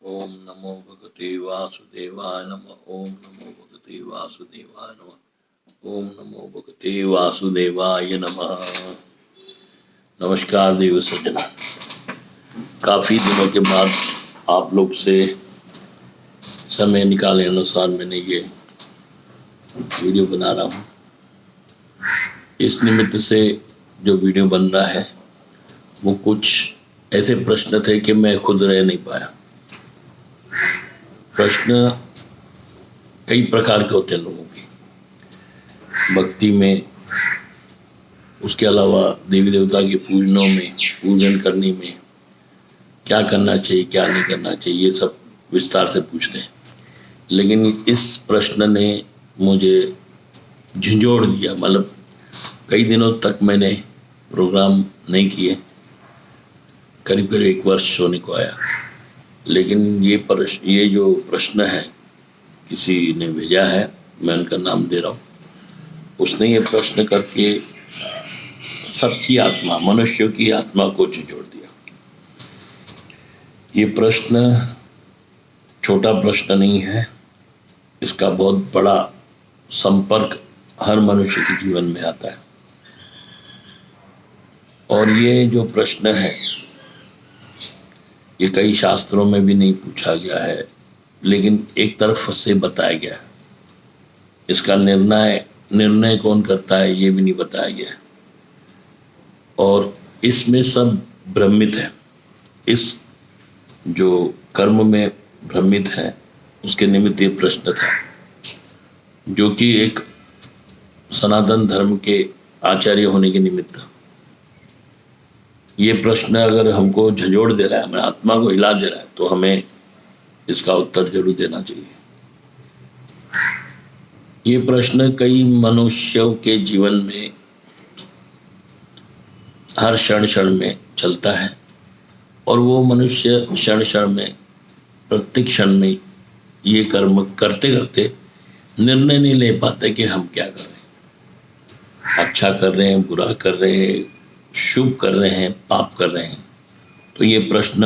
ओम नमो भगवते वासुदेवाय नमः। ओम नमो भगवते वासुदेवाय नमः। ओम नमो भगवते वासुदेवाय नमः। नमस्कार देव सज्जन, काफी दिनों के बाद आप लोग से समय निकाले अनुसार मैंने ये वीडियो बना रहा हूँ। इस निमित्त से जो वीडियो बन रहा है वो कुछ ऐसे प्रश्न थे कि मैं खुद रह नहीं पाया। प्रश्न कई प्रकार के होते हैं लोगों की, भक्ति में, उसके अलावा देवी देवता के पूजनों में, पूजन करने में क्या करना चाहिए क्या नहीं करना चाहिए, ये सब विस्तार से पूछते हैं। लेकिन इस प्रश्न ने मुझे झंझोड़ दिया। मतलब कई दिनों तक मैंने प्रोग्राम नहीं किए, करीब करीब 1 वर्ष होने को आया। लेकिन ये जो प्रश्न है किसी ने भेजा है, मैं उनका नाम दे रहा हूँ। उसने ये प्रश्न करके सबकी आत्मा, मनुष्य की आत्मा को झंझोड़ दिया। ये प्रश्न छोटा प्रश्न नहीं है, इसका बहुत बड़ा संपर्क हर मनुष्य के जीवन में आता है। और ये जो प्रश्न है ये कई शास्त्रों में भी नहीं पूछा गया है, लेकिन एक तरफ से बताया गया है। इसका निर्णय कौन करता है ये भी नहीं बताया गया है। और इसमें सब भ्रमित है। इस जो कर्म में भ्रमित है उसके निमित्त ये प्रश्न था, जो कि एक सनातन धर्म के आचार्य होने के निमित्त ये प्रश्न अगर हमको झंझोड़ दे रहा है, हमारी आत्मा को हिला दे रहा है, तो हमें इसका उत्तर जरूर देना चाहिए। ये प्रश्न कई मनुष्यों के जीवन में हर क्षण में चलता है, और वो मनुष्य क्षण में, प्रत्येक क्षण में ये कर्म करते करते निर्णय नहीं ले पाते कि हम क्या कर रहे हैं, अच्छा कर रहे हैं, बुरा कर रहे हैं, शुभ कर रहे हैं, पाप कर रहे हैं। तो ये प्रश्न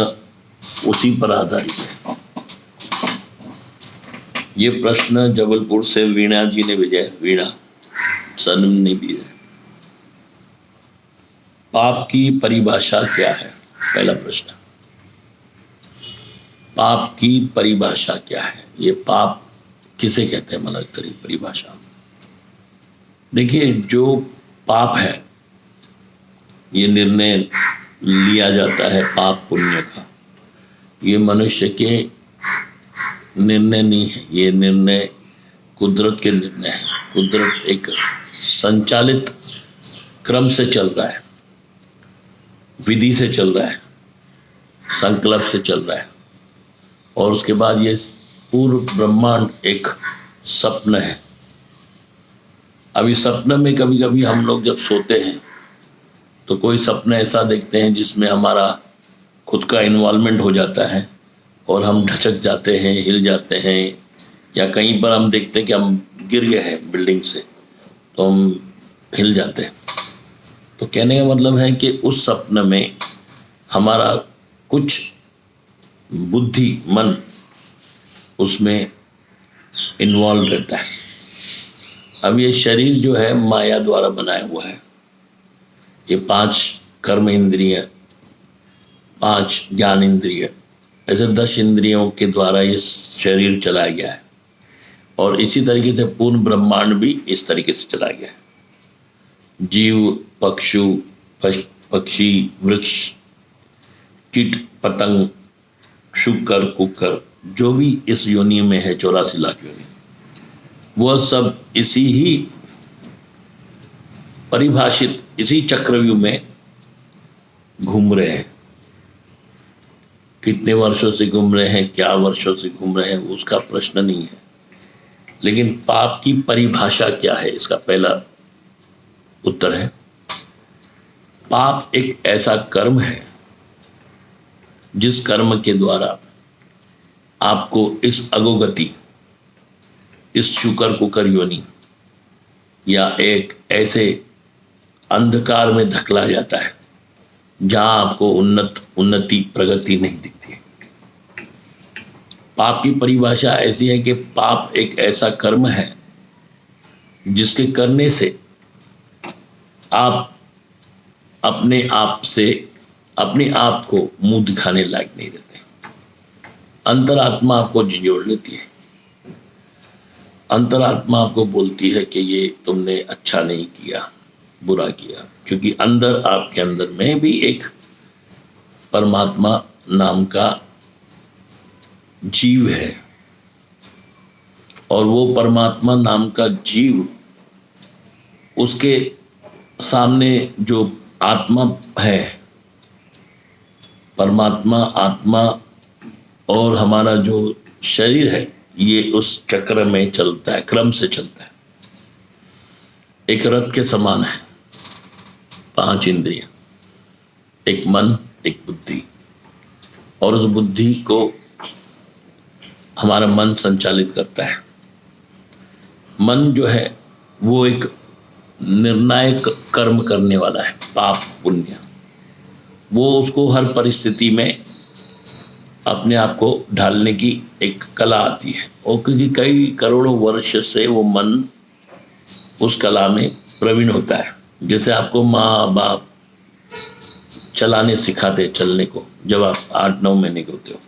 उसी पर आधारित है। ये प्रश्न जबलपुर से वीणा जी ने भेजा है। वीणा सनम ने भी है। पाप की परिभाषा क्या है? पहला प्रश्न, पाप की परिभाषा क्या है? ये पाप किसे कहते हैं? मतलब तरी परिभाषा देखिए, जो पाप है ये निर्णय लिया जाता है पाप पुण्य का। ये मनुष्य के निर्णय नहीं है, ये निर्णय कुदरत के निर्णय है। कुदरत एक संचालित क्रम से चल रहा है, विधि से चल रहा है, संकल्प से चल रहा है। और उसके बाद ये पूर्ण ब्रह्मांड एक स्वप्न है। अभी स्वप्न में कभी कभी हम लोग जब सोते हैं तो कोई सपना ऐसा देखते हैं जिसमें हमारा खुद का इन्वॉल्वमेंट हो जाता है और हम ढचक जाते हैं, हिल जाते हैं, या कहीं पर हम देखते हैं कि हम गिर गए हैं बिल्डिंग से तो हम हिल जाते हैं। तो कहने का मतलब है कि उस सपने में हमारा कुछ बुद्धि, मन उसमें इन्वॉल्व रहता है। अब ये शरीर जो है माया द्वारा बनाया हुआ है। ये 5 कर्म इंद्रिय, 5 ज्ञान इंद्रिय, ऐसे 10 इंद्रियों के द्वारा ये शरीर चलाया गया है। और इसी तरीके से पूर्ण ब्रह्मांड भी इस तरीके से चला गया है। जीव, पक्षी, वृक्ष, कीट, पतंग, शुकर, कुकर, जो भी इस योनि में है, 84 लाख योनि, वह सब इसी ही परिभाषित, इसी चक्रव्यूह में घूम रहे हैं। कितने वर्षों से घूम रहे हैं, क्या वर्षों से घूम रहे हैं, उसका प्रश्न नहीं है। लेकिन पाप की परिभाषा क्या है, इसका पहला उत्तर है, पाप एक ऐसा कर्म है जिस कर्म के द्वारा आपको इस अगोगति, इस शुकर कुकर योनि या एक ऐसे अंधकार में धकेला जाता है जहां आपको उन्नति, प्रगति नहीं दिखती है। पाप की परिभाषा ऐसी है कि पाप एक ऐसा कर्म है जिसके करने से आप अपने आप को मुंह दिखाने लायक नहीं रहते। अंतरात्मा आपको झिझोड़ लेती है। अंतरात्मा आपको बोलती है कि ये तुमने अच्छा नहीं किया, बुरा किया, क्योंकि अंदर आपके अंदर में भी एक परमात्मा नाम का जीव है, और वो परमात्मा नाम का जीव, उसके सामने जो आत्मा है, परमात्मा आत्मा और हमारा जो शरीर है, ये उस चक्र में चलता है, क्रम से चलता है। एक रथ के समान है, 5 इंद्रियां, एक मन, एक बुद्धि, और उस बुद्धि को हमारा मन संचालित करता है। मन जो है वो एक निर्णायक कर्म करने वाला है, पाप पुण्य। वो उसको हर परिस्थिति में अपने आप को ढालने की एक कला आती है, और क्योंकि कई करोड़ों वर्ष से वो मन उस कला में प्रवीण होता है। जैसे आपको माँ बाप चलाने सिखाते चलने को, जब आप 8-9 महीने के होते हो,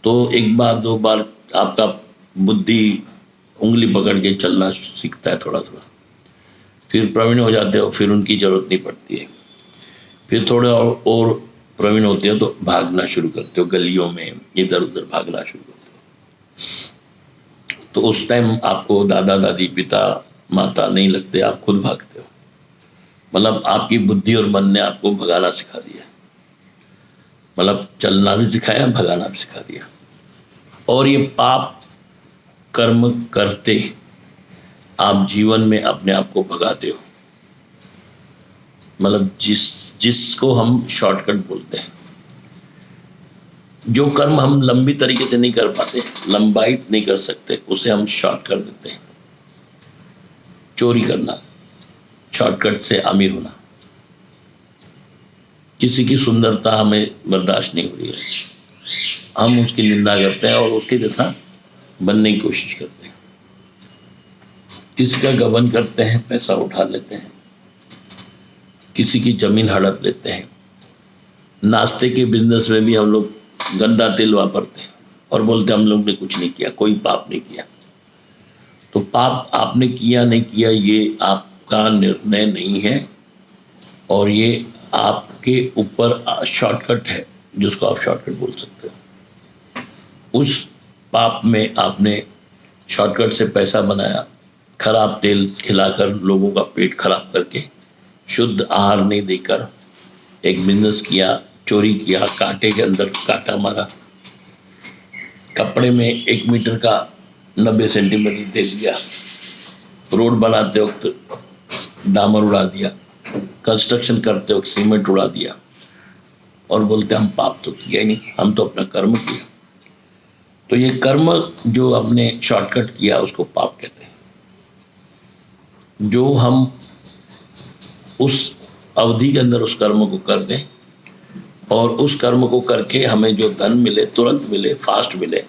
तो 1 बार 2 बार आपका बुद्धि उंगली पकड़ के चलना सीखता है थोड़ा थोड़ा, फिर प्रवीण हो जाते हो, फिर उनकी जरूरत नहीं पड़ती है। फिर थोड़े और प्रवीण होते हो तो भागना शुरू करते हो, गलियों में इधर उधर भागना शुरू करते हो। तो उस टाइम आपको दादा दादी पिता माता नहीं लगते, आप खुद भागते हो। मतलब आपकी बुद्धि और मन ने आपको भगाना सिखा दिया, मतलब चलना भी सिखाया, भगाना भी सिखा दिया। और ये पाप कर्म करते आप जीवन में अपने आप को भगाते हो। मतलब जिसको हम शॉर्टकट बोलते हैं, जो कर्म हम लंबी तरीके से नहीं कर पाते, लंबाई नहीं कर सकते, उसे हम शॉर्ट कर देते हैं। चोरी करना, शॉर्टकट से अमीर होना। किसी की सुंदरता हमें बर्दाश्त नहीं हो रही है, हम उसकी निंदा करते हैं और उसके जैसा बनने की कोशिश करते हैं। किसी का गबन करते हैं, पैसा उठा लेते हैं, किसी की जमीन हड़प लेते हैं। नाश्ते के बिजनेस में भी हम लोग गंदा तेल वापरते हैं और बोलते हैं हम लोग ने कुछ नहीं किया, कोई पाप नहीं किया। तो पाप आपने किया नहीं किया ये आपका निर्णय नहीं है, और ये आपके ऊपर शॉर्टकट है, जिसको आप शॉर्टकट बोल सकते हो। उस पाप में आपने शॉर्टकट से पैसा बनाया, खराब तेल खिलाकर लोगों का पेट खराब करके, शुद्ध आहार नहीं देकर एक बिजनेस किया, चोरी किया, कांटे के अंदर कांटा मारा, कपड़े में 1 मीटर का 90 सेंटीमीटर दे दिया, रोड बनाते वक्त डामर उड़ा दिया, कंस्ट्रक्शन करते वक्त सीमेंट उड़ा दिया, और बोलते हम पाप तो किया ही नहीं, हम तो अपना कर्म किया। तो ये कर्म जो आपने शॉर्टकट किया उसको पाप कहते हैं। जो हम उस अवधि के अंदर उस कर्म को कर दें, और उस कर्म को करके हमें जो धन मिले, तुरंत मिले, फास्ट मिले,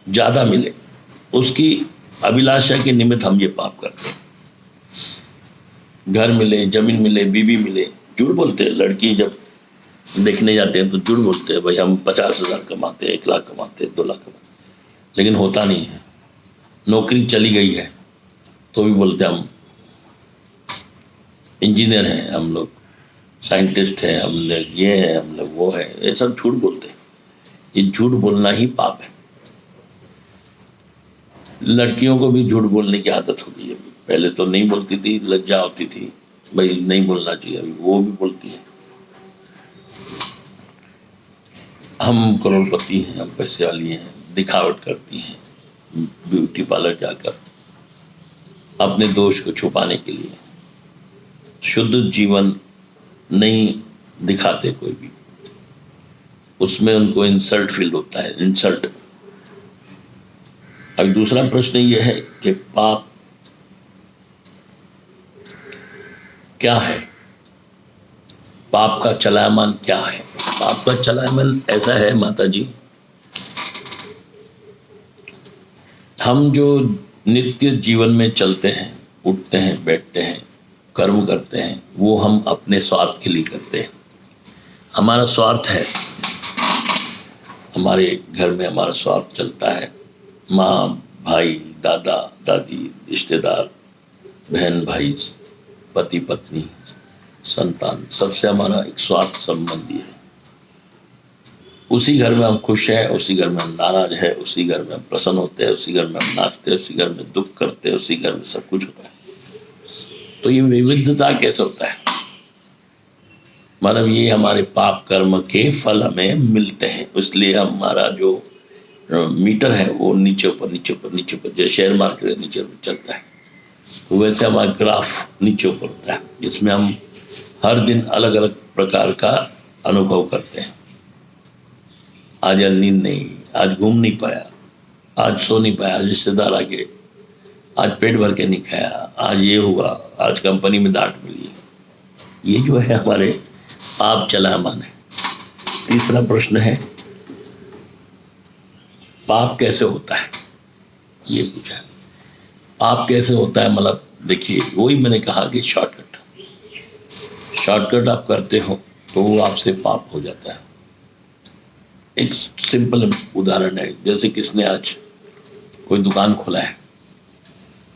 ज्यादा मिले, उसकी अभिलाषा के निमित्त हम ये पाप करते हैं। घर मिले, जमीन मिले, बीवी मिले, झूठ बोलते हैं। लड़की जब देखने जाते हैं तो झूठ बोलते हैं, भाई हम 50,000 कमाते हैं, 1 लाख कमाते हैं, 2 लाख कमाते हैं, लेकिन होता नहीं है। नौकरी चली गई है तो भी बोलते हम इंजीनियर हैं, हम लोग साइंटिस्ट हैं, हम लोग ये हैं, हम लोग वो है, ये सब झूठ बोलते हैं। ये झूठ बोलना ही पाप है। लड़कियों को भी झूठ बोलने की आदत हो गई है। पहले तो नहीं बोलती थी, लज्जा होती थी, भाई नहीं बोलना चाहिए, अभी वो भी बोलती है। हम करोड़पति हैं, हम पैसे वाली हैं, दिखावट करती हैं ब्यूटी पार्लर जाकर अपने दोष को छुपाने के लिए। शुद्ध जीवन नहीं दिखाते कोई भी, उसमें उनको इंसल्ट फील होता है, इंसल्ट। अब दूसरा प्रश्न यह है कि पाप क्या है, पाप का चलायमान क्या है। पाप का चलायमान ऐसा है माता जी हम जो नित्य जीवन में चलते हैं, उठते हैं, बैठते हैं, कर्म करते हैं, वो हम अपने स्वार्थ के लिए करते हैं। हमारा स्वार्थ है, हमारे घर में हमारा स्वार्थ चलता है। माँ, भाई, दादा, दादी, रिश्तेदार, बहन, भाई, पति, पत्नी, संतान, सबसे हमारा एक स्वार्थ संबंधी है। उसी घर में हम खुश हैं, उसी घर में हम नाराज है, उसी घर में हम प्रसन्न होते हैं, उसी घर में हम नाचते हैं, उसी घर में दुख करते हैं, उसी घर में सब कुछ होता है। तो ये विविधता कैसे होता है? मतलब ये हमारे पाप कर्म के फल हमें मिलते हैं, इसलिए हमारा जो मीटर है वो नीचे ऊपर नीचे ऊपर नीचे ऊपर, जैसे शेयर मार्केट नीचे ऊपर चलता है, तो वैसे हमारा ग्राफ नीचे ऊपर होता है, जिसमें हम हर दिन अलग अलग प्रकार का अनुभव करते हैं। आज नींद नहीं, आज घूम नहीं पाया, आज सो नहीं पाया, आज रिश्तेदार आ गए, आज पेट भर के नहीं खाया, आज ये हुआ, आज कंपनी में डांट मिली। ये जो है हमारे पाप चलामान है। तीसरा प्रश्न है, पाप कैसे होता है? ये पूछा है, पाप कैसे होता है? मतलब देखिए, वही मैंने कहा कि शॉर्टकट आप करते हो तो वो आपसे पाप हो जाता है। एक सिंपल उदाहरण है, जैसे किसने आज कोई दुकान खोला है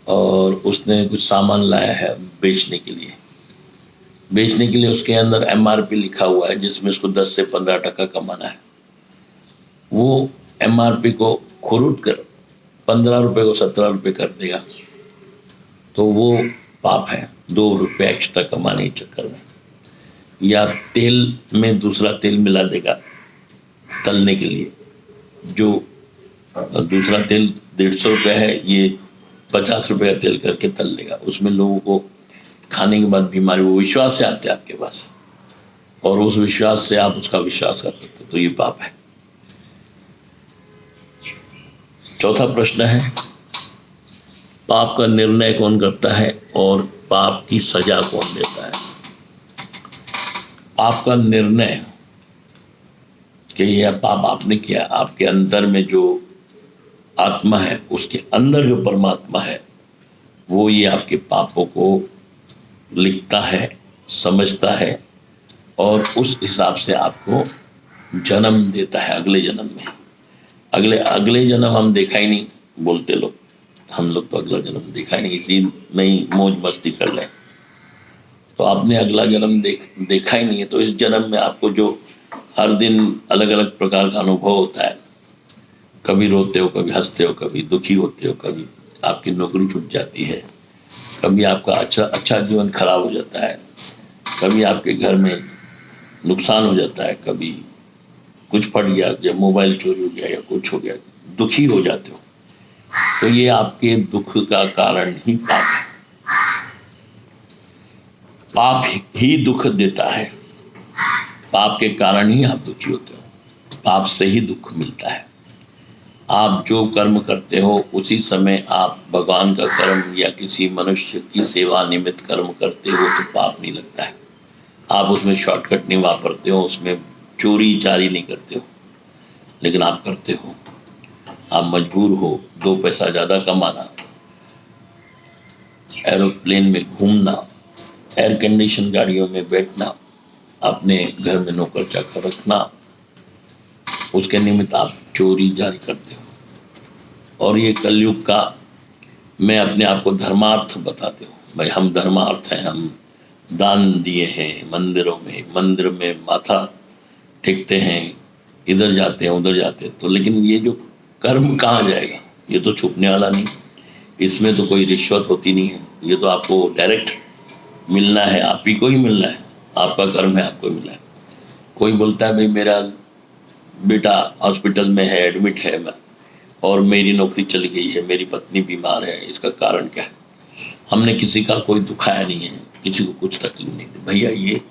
और उसने कुछ सामान लाया है बेचने के लिए। उसके अंदर MRP लिखा हुआ है, जिसमें उसको 10 से 15 टका कमाना है। वो MRP को खुरुट कर 15 रुपए को 17 रुपए कर देगा, तो वो पाप है, 2 रुपए एक्स्ट्रा कमाने के चक्कर में। या तेल में दूसरा तेल मिला देगा तलने के लिए, जो दूसरा तेल 150 रुपये है, ये 50 रुपये का तेल करके तल लेगा। उसमें लोगों को खाने के बाद बीमारी, वो विश्वास से आते हैं आपके पास, और उस विश्वास से आप उसका विश्वास करते हो, तो ये पाप है। चौथा प्रश्न है, पाप का निर्णय कौन करता है और पाप की सजा कौन देता है? पाप का निर्णय कि यह पाप आपने किया, आपके अंदर में जो आत्मा है, उसके अंदर जो परमात्मा है, वो ये आपके पापों को लिखता है, समझता है, और उस हिसाब से आपको जन्म देता है अगले जन्म में। अगले जन्म हम देखा ही नहीं, बोलते लोग, हम लोग तो अगला जन्म देखा ही नहीं, इसी में ही मौज मस्ती कर लें। तो आपने अगला जन्म देखा ही नहीं है, तो इस जन्म में आपको जो हर दिन अलग अलग प्रकार का अनुभव होता है, कभी रोते हो, कभी हंसते हो, कभी दुखी होते हो, कभी आपकी नौकरी छूट जाती है, कभी आपका अच्छा जीवन खराब हो जाता है, कभी आपके घर में नुकसान हो जाता है, कभी कुछ फट गया, जब मोबाइल चोरी हो गया या कुछ हो गया, दुखी हो जाते हो। तो ये आपके दुख का कारण ही पाप है। पाप ही दुख देता है, पाप के कारण ही आप दुखी होते हो, पाप से ही दुख मिलता है। आप जो कर्म करते हो उसी समय आप भगवान का कर्म या किसी मनुष्य की सेवा निमित्त कर्म करते हो, तो पाप नहीं लगता है। आप उसमें शॉर्टकट नहीं वापरते हो, उसमें चोरी जारी नहीं करते हो, लेकिन आप करते हो। आप मजबूर हो 2 पैसा ज़्यादा कमाना, एरोप्लेन में घूमना, एयर कंडीशन गाड़ियों में बैठना, अपने घर में नौकर चाकर रखना, उसके निमित्त आप चोरी जारी करते हो। और ये कलयुग का, मैं अपने आप को धर्मार्थ बताते हो, भाई हम धर्मार्थ हैं, हम दान दिए हैं मंदिर में माथा टेकते हैं, इधर जाते हैं उधर जाते हैं, तो लेकिन ये जो कर्म कहाँ जाएगा? ये तो छुपने वाला नहीं, इसमें तो कोई रिश्वत होती नहीं है, ये तो आपको डायरेक्ट मिलना है, आप ही को ही मिलना है, आपका कर्म है, आपको मिलना है। कोई बोलता है भाई मेरा बेटा हॉस्पिटल में है, एडमिट है, और मेरी नौकरी चली गई है, मेरी पत्नी बीमार है, इसका कारण क्या है? हमने किसी का कोई दुखाया नहीं है, किसी को कुछ तकलीफ नहीं दी। भैया ये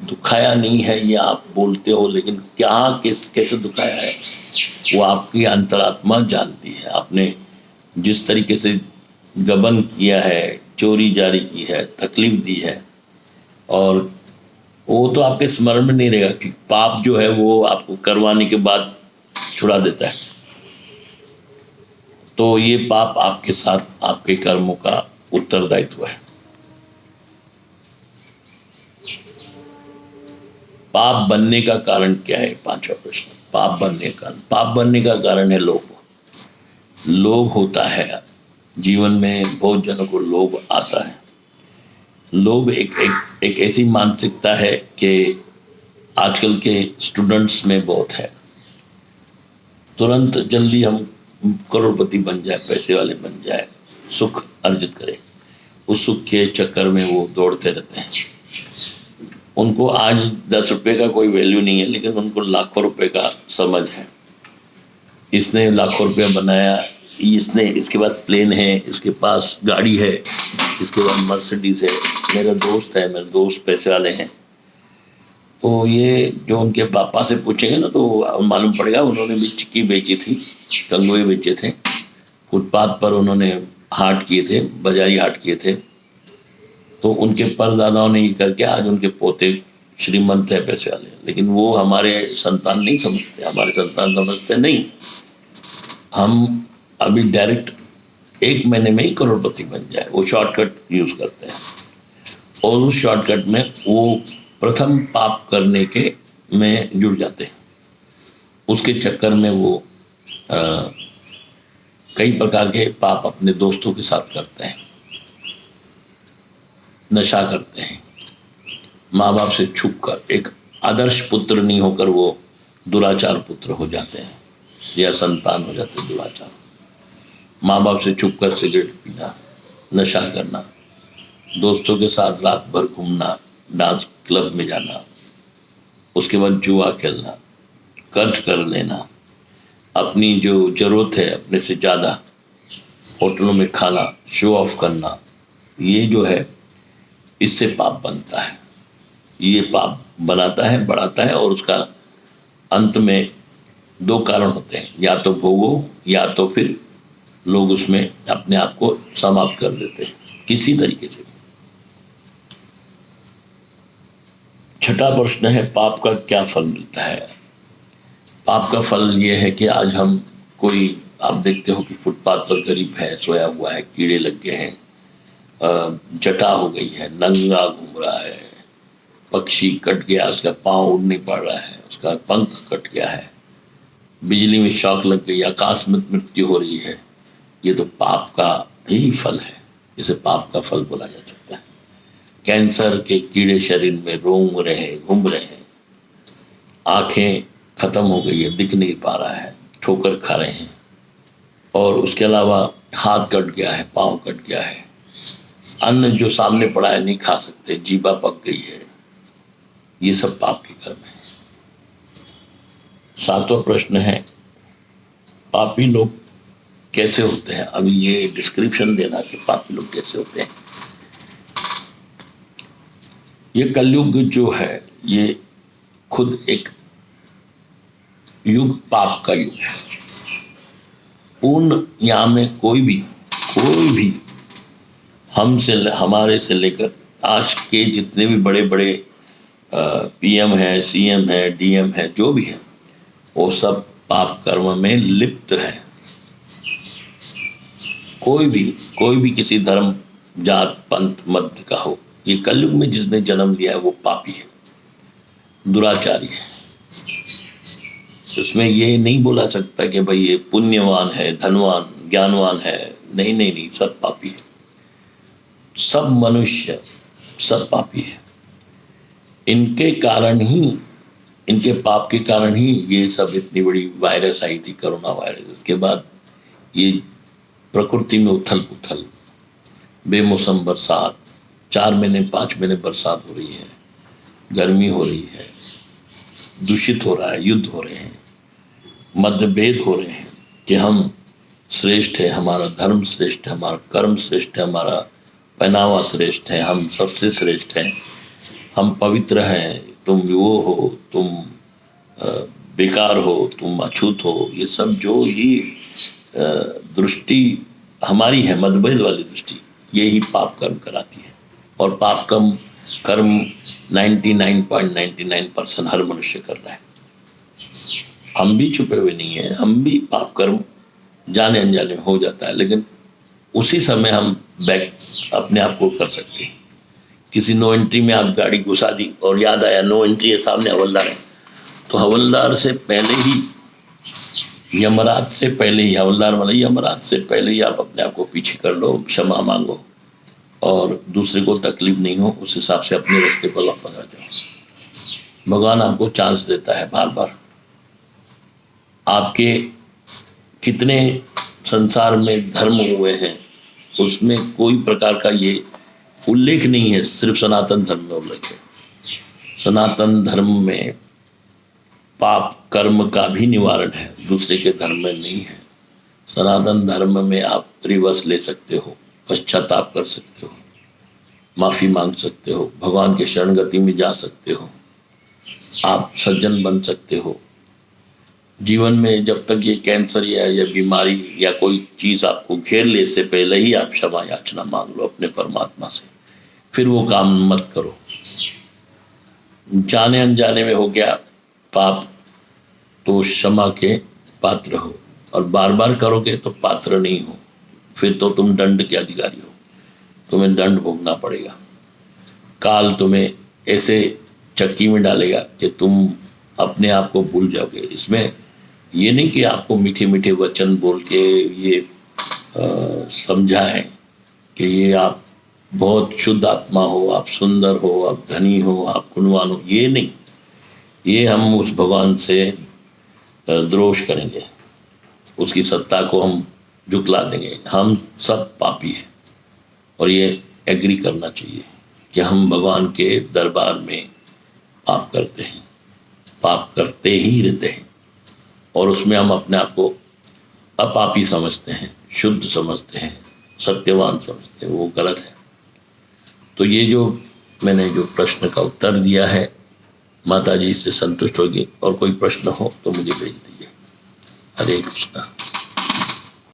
दुखाया नहीं है, ये आप बोलते हो, लेकिन क्या कैसे दुखाया है वो आपकी अंतरात्मा जानती है। आपने जिस तरीके से गबन किया है, चोरी जारी की है, तकलीफ दी है, और वो तो आपके स्मरण में नहीं रहेगा कि पाप जो है वो आपको करवाने के बाद छुड़ा देता है। तो ये पाप आपके साथ आपके कर्मों का उत्तरदायित्व है। पाप बनने का कारण क्या है? पांचवा प्रश्न, पाप बनने का कारण। पाप बनने का कारण है लोभ। लोभ होता है जीवन में, बहुत जनों को लोभ आता है। लोभ एक ऐसी मानसिकता है कि आजकल के स्टूडेंट्स में बहुत है। तुरंत जल्दी हम करोड़पति बन जाए, पैसे वाले बन जाए, सुख अर्जित करें, उस सुख के चक्कर में वो दौड़ते रहते हैं। उनको आज 10 रुपए का कोई वैल्यू नहीं है, लेकिन उनको लाखों रुपए का समझ है। इसने लाखों रुपया बनाया, इसने, इसके बाद प्लेन है, इसके पास गाड़ी है, इसके बाद मर्सिडीज है, मेरा दोस्त है, मेरे दोस्त पैसे वाले हैं। तो ये जो उनके पापा से पूछेंगे ना तो मालूम पड़ेगा उन्होंने भी चिक्की बेची थी, कंगोए बेचे थे, फुटपाथ पर उन्होंने हाट किए थे, बाजारी हाट किए थे। तो उनके परदादाओं ने ये करके आज उनके पोते श्रीमंत है, पैसे वाले। लेकिन वो हमारे संतान नहीं समझते, हमारे संतान समझते नहीं। हम अभी डायरेक्ट 1 महीने में ही करोड़पति बन जाए, वो शॉर्टकट यूज करते हैं और उस शॉर्टकट में वो प्रथम पाप करने के में जुड़ जाते हैं। उसके चक्कर में वो कई प्रकार के पाप अपने दोस्तों के साथ करते हैं, नशा करते हैं, माँ बाप से छुप कर, एक आदर्श पुत्र नहीं होकर वो दुराचार पुत्र हो जाते हैं या संतान हो जाते हैं दुराचार। माँ बाप से छुप कर सिगरेट पीना, नशा करना, दोस्तों के साथ रात भर घूमना, डांस क्लब में जाना, उसके बाद जुआ खेलना, कर्ज कर लेना, अपनी जो जरूरत है अपने से ज़्यादा होटलों में खाना, शो ऑफ करना, ये जो है इससे पाप बनता है। ये पाप बनाता है, बढ़ाता है, और उसका अंत में 2 कारण होते हैं, या तो भोगो या तो फिर लोग उसमें अपने आप को समाप्त कर देते हैं किसी तरीके से। छठा प्रश्न है, पाप का क्या फल मिलता है? पाप का फल ये है कि आज हम कोई, आप देखते हो कि फुटपाथ पर गरीब है, सोया हुआ है, कीड़े लग गए हैं, जटा हो गई है, नंगा घूम रहा है, पक्षी कट गया, उसका पाँव उड़ नहीं पा रहा है, उसका पंख कट गया है, बिजली में शॉक लग गई, आकस्मिक मृत्यु हो रही है। ये तो पाप का ही फल है, इसे पाप का फल बोला जा सकता है। कैंसर के कीड़े शरीर में रोम रहे हैं, घूम रहे हैं, आंखें खत्म हो गई है, दिख नहीं पा रहा है, ठोकर खा रहे हैं, और उसके अलावा हाथ कट गया है, पाँव कट गया है, अन्न जो सामने पड़ा है नहीं खा सकते, जीभा पक गई है। ये सब पाप के कर्म है। 7वां प्रश्न है, पापी लोग कैसे होते हैं? अभी ये डिस्क्रिप्शन देना कि पापी लोग कैसे होते हैं। ये कलयुग जो है ये खुद एक युग, पाप का युग है। पूर्ण यहाँ में कोई भी हमारे से लेकर आज के जितने भी बड़े बड़े पीएम है, सीएम है, डीएम है, जो भी है, वो सब पाप कर्म में लिप्त है। कोई भी किसी धर्म, जात, पंथ, मत का हो, ये कलयुग में जिसने जन्म लिया है वो पापी है, दुराचारी है। उसमें ये नहीं बोला सकता कि भाई ये पुण्यवान है, धनवान, ज्ञानवान है। नहीं, सब पापी है। सब मनुष्य, सब पापी है। इनके कारण ही, इनके पाप के कारण ही ये सब इतनी बड़ी वायरस आई थी, कोरोना वायरस। उसके बाद ये प्रकृति में उथल पुथल, बेमौसम बरसात, 4 महीने 5 महीने बरसात हो रही है, गर्मी हो रही है, दूषित हो रहा है, युद्ध हो रहे हैं, मतभेद हो रहे हैं कि हम श्रेष्ठ है, हमारा धर्म श्रेष्ठ है, हमारा कर्म श्रेष्ठ है, हमारा पहनावा श्रेष्ठ है, हम सबसे श्रेष्ठ हैं, हम पवित्र हैं, तुम वो हो, तुम बेकार हो, तुम अछूत हो। ये सब जो ही दृष्टि हमारी है, मतभेद वाली दृष्टि, ये ही पाप कर्म कराती है। और पाप कर्म 99.99% हर मनुष्य कर रहा है। हम भी छुपे हुए नहीं हैं, हम भी पाप कर्म जाने अनजाने में हो जाता है, लेकिन उसी समय हम बैक अपने आप को कर सकते हैं। किसी नो एंट्री में आप गाड़ी घुसा दी और याद आया नो एंट्री है, सामने हवलदार है, तो हवलदार से पहले ही, यमराज से पहले ही, हवलदार वाला यमराज से पहले ही आप अपने आप को पीछे कर लो, क्षमा मांगो और दूसरे को तकलीफ नहीं हो, उस हिसाब से अपने रास्ते पर वापस आ जाओ। भगवान आपको चांस देता है बार बार। आपके कितने संसार में धर्म हुए हैं, उसमें कोई प्रकार का ये उल्लेख नहीं है, सिर्फ सनातन धर्म में उल्लेख है। सनातन धर्म में पाप कर्म का भी निवारण है, दूसरे के धर्म में नहीं है। सनातन धर्म में आप रिवर्स ले सकते हो, पश्चाताप कर सकते हो, माफी मांग सकते हो, भगवान के शरणगति में जा सकते हो, आप सज्जन बन सकते हो। जीवन में जब तक ये कैंसर या बीमारी या कोई चीज आपको घेर ले, से पहले ही आप क्षमा याचना मांग लो अपने परमात्मा से, फिर वो काम मत करो। जाने अनजाने में हो गया पाप तो क्षमा के पात्र हो, और बार बार करोगे तो पात्र नहीं हो, फिर तो तुम दंड के अधिकारी हो, तुम्हें दंड भोगना पड़ेगा। काल तुम्हें ऐसे चक्की में डालेगा कि तुम अपने आप को भूल जाओगे। इसमें ये नहीं कि आपको मीठे मीठे वचन बोल के ये समझाएं कि ये आप बहुत शुद्ध आत्मा हो, आप सुंदर हो, आप धनी हो, आप गुणवान हो, ये नहीं। ये हम उस भगवान से द्रोष करेंगे, उसकी सत्ता को हम झुकला देंगे। हम सब पापी हैं और ये एग्री करना चाहिए कि हम भगवान के दरबार में पाप करते हैं, पाप करते ही रहते हैं, और उसमें हम अपने आप को अपापी समझते हैं, शुद्ध समझते हैं, सत्यवान समझते हैं, वो गलत है। तो ये जो मैंने जो प्रश्न का उत्तर दिया है, माता जी इससे संतुष्ट होगी, और कोई प्रश्न हो तो मुझे भेज दीजिए। हरे कृष्णा।